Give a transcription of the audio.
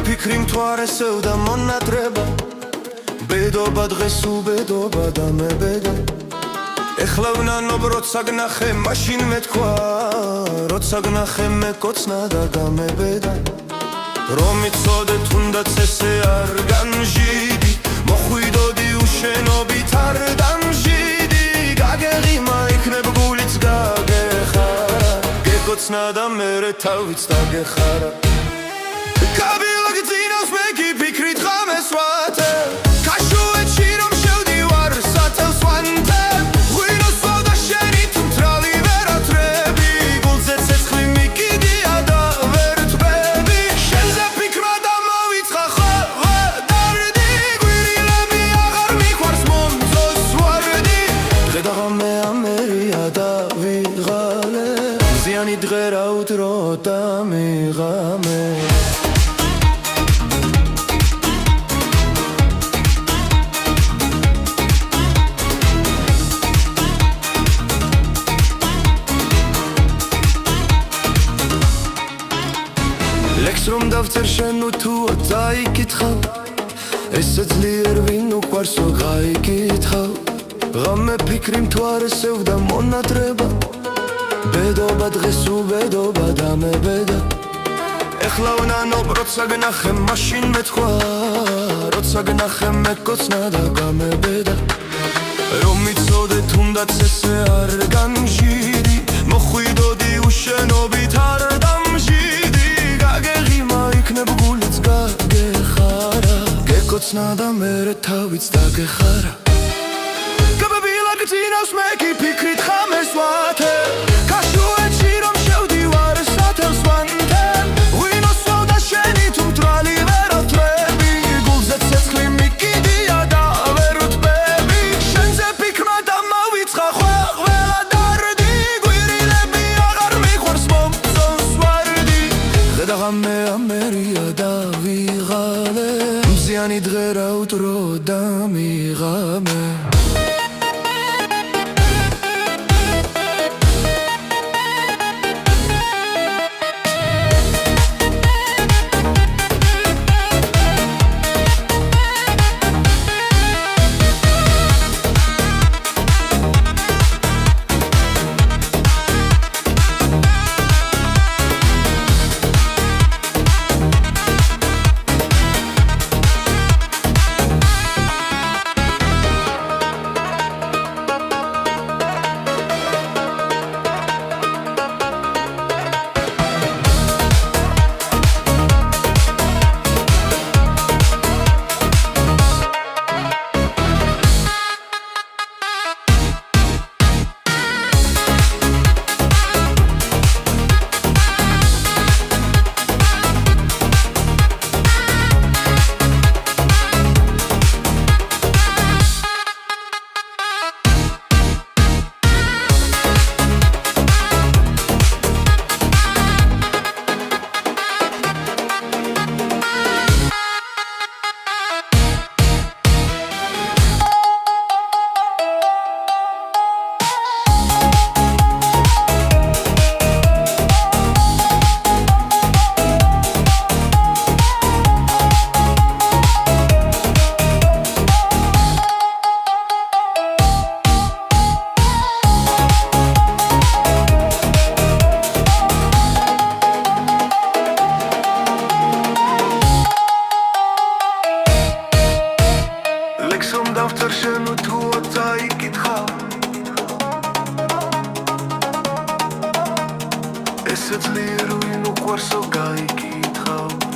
ფიქრი მთვარესევ და მონატრება ბედობა დღეს უბედობა და მებედა ეხლა ვნანობ როცა გნახე მაშინ მეთქვა როცა გნახე მეკოცნა და გამებედა რომ იცოდე თუნდაც ესე არ განმჟიდი მოხვიდოდი უშენობით არ დამჟიდი გაგეღიმა იქნებ გულიც გაგეხარა გეკოცნა და მერე თავიც დაგეხარა Kabilagdzinos meki fikrit khames vate Kashuetshi rom shevdivar satel svante Ღვინო სვავდა შენი თუ მტრალი ვერ ათრები გულზე ცეცხლი მიკიდია და ვერ თბები შენზე ფიქრმა დამოვიწყა ხოლმე დარდი გვირილები აღარ მიყვარს მომწონს ვარდი დღე და ღამე ამერია და ვიღალე ზიანი დღე რა უდრო და მიღამე რომ დავწერ შენ თუ დაიკითხავ ესე ძლიერ ვინ უყვარსო გაიკითხავ ღამე ფიქრი მთვარესევ და მონატრება ბედობა დღეს უბედობა და მებედა ეხლა ვნანობ როცა გნახე მაშინ მეთქვა როცა გნახე მეკოცნა და გამებედა რომ იცოდე თუნდაც ესე არ განმჟიდი მოხვიდოდი უშენობით არ იქნებ გულიც გაგეხარა გეკოცნა და მერე თავიც დაგეხარა Kabilagdzinos meki fikrit khames vate Kashuetshi rom shevdivar satel svante Ღვინო სვავდა შენი თუ მტრალი ვერ ათრები გულზე ცეცხლი მიკიდია და ვერ თბები შენზე ფიქრმა დამოვიწყა ყველა დარდი გვირილები აღარ მიყვარს მომწონს ვარდი დღე და ღამე ამერია და ვიღალე მზიანი დღე რა უდრო და მიღამე შენ თუა წაიკითხავ ესე ძლიერ ვინ უყვარსო გაიკითხავ